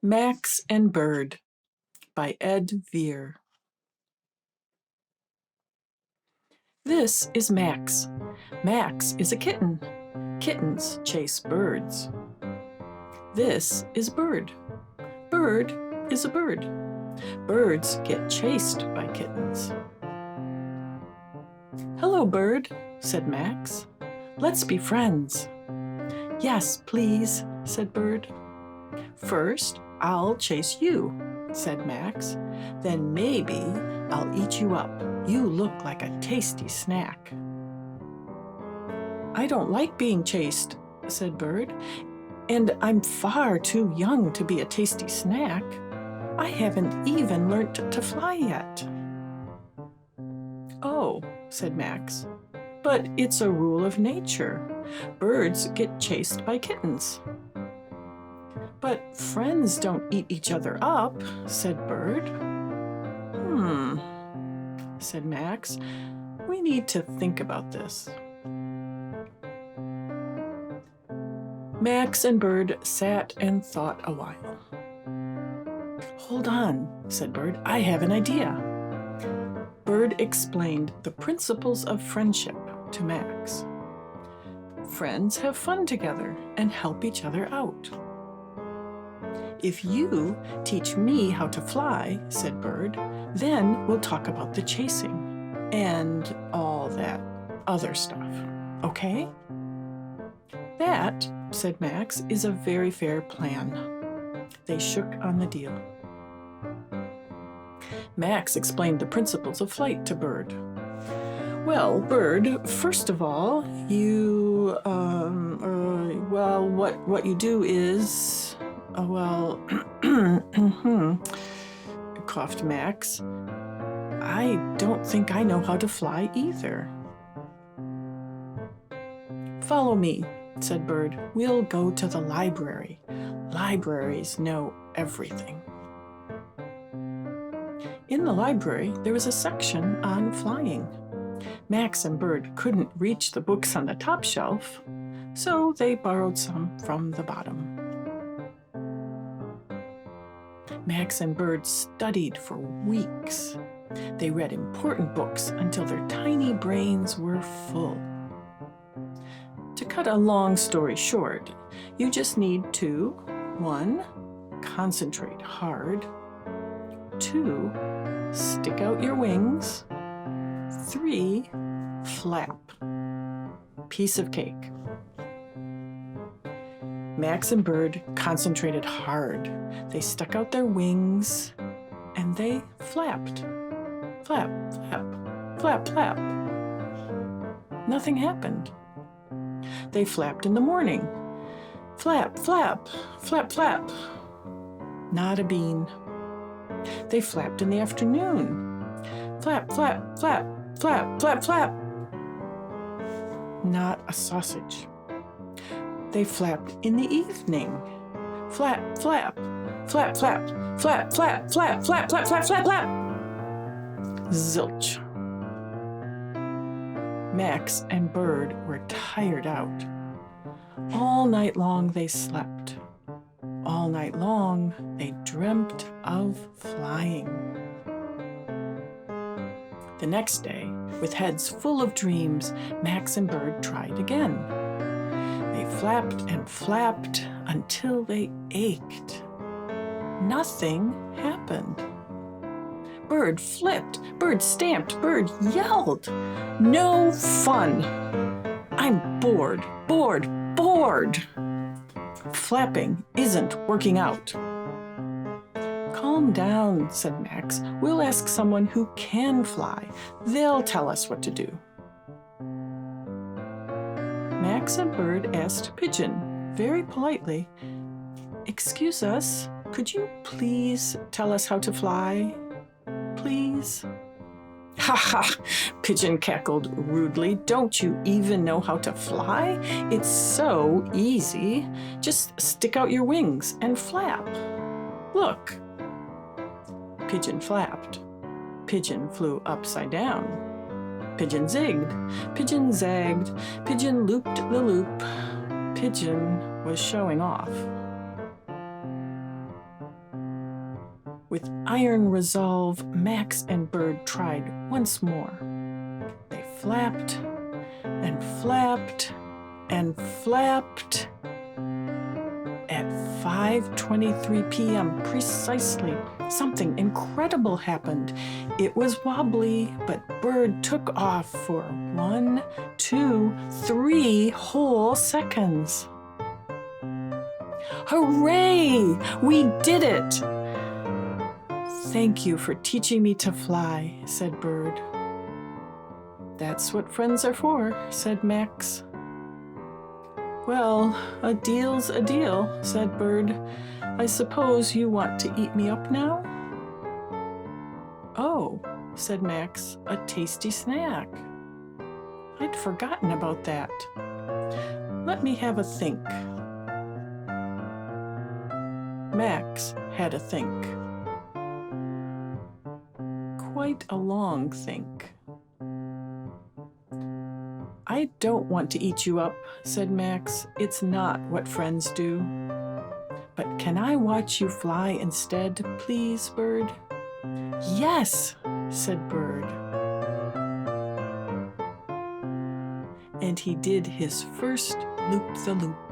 Max and Bird by Ed Vere. This is Max. Max is a kitten. Kittens chase birds. This is Bird. Bird is a bird. Birds get chased by kittens. "Hello, Bird," said Max. "Let's be friends." "Yes, please," said Bird. "First, I'll chase you," said Max. "Then maybe I'll eat you up. You look like a tasty snack." "I don't like being chased," said Bird, "and I'm far too young to be a tasty snack. I haven't even learnt to fly yet." "Oh," said Max, "but it's a rule of nature. Birds get chased by kittens." "But friends don't eat each other up," said Bird. Said Max. "We need to think about this." Max and Bird sat and thought a while. "Hold on," said Bird. "I have an idea." Bird explained the principles of friendship to Max. Friends have fun together and help each other out. "If you teach me how to fly," said Bird, "then we'll talk about the chasing and all that other stuff, okay?" "That," said Max, "is a very fair plan." They shook on the deal. Max explained the principles of flight to Bird. "Well, Bird, first of all, you, what you do is, coughed Max. "I don't think I know how to fly either." "Follow me," said Bird. "We'll go to the library. Libraries know everything." In the library, there was a section on flying. Max and Bird couldn't reach the books on the top shelf, so they borrowed some from the bottom. Max and Bird studied for weeks. They read important books until their tiny brains were full. To cut a long story short, you just need to 1. Concentrate hard. 2. Stick out your wings. 3. Flap. Piece of cake. Max and Bird concentrated hard. They stuck out their wings and they flapped. Flap, flap, flap, flap. Nothing happened. They flapped in the morning. Flap, flap, flap, flap. Not a bean. They flapped in the afternoon. Flap, flap, flap, flap, flap, flap. Not a sausage. They flapped in the evening. Flap, flap, flap, flap, flap, flap, flap, flap, flap, flap, flap, flap. Zilch. Max and Bird were tired out. All night long they slept. All night long they dreamt of flying. The next day, with heads full of dreams, Max and Bird tried again. They flapped and flapped until they ached. Nothing happened. Bird flipped, Bird stamped, Bird yelled. "No fun! I'm bored, bored, bored! Flapping isn't working out." "Calm down," said Max. "We'll ask someone who can fly. They'll tell us what to do." Max and Bird asked Pigeon, very politely, "Excuse us, could you please tell us how to fly? Please?" "Ha ha!" Pigeon cackled rudely. "Don't you even know how to fly? It's so easy. Just stick out your wings and flap. Look." Pigeon flapped. Pigeon flew upside down. Pigeon zigged. Pigeon zagged. Pigeon looped the loop. Pigeon was showing off. With iron resolve, Max and Bird tried once more. They flapped and flapped and flapped. At 5:23 p.m. precisely, something incredible happened. It was wobbly, but Bird took off for 1, 2, 3 whole seconds. Hooray! We did it! Thank you for teaching me to fly, said Bird. That's what friends are for, said Max. Well, a deal's a deal, said Bird. I suppose you want to eat me up now? Oh, said Max, a tasty snack. I'd forgotten about that. Let me have a think. Max had a think. Quite a long think. I don't want to eat you up, said Max. It's not what friends do. But can I watch you fly instead, please, Bird? Yes, said Bird. And he did his first loop-the-loop.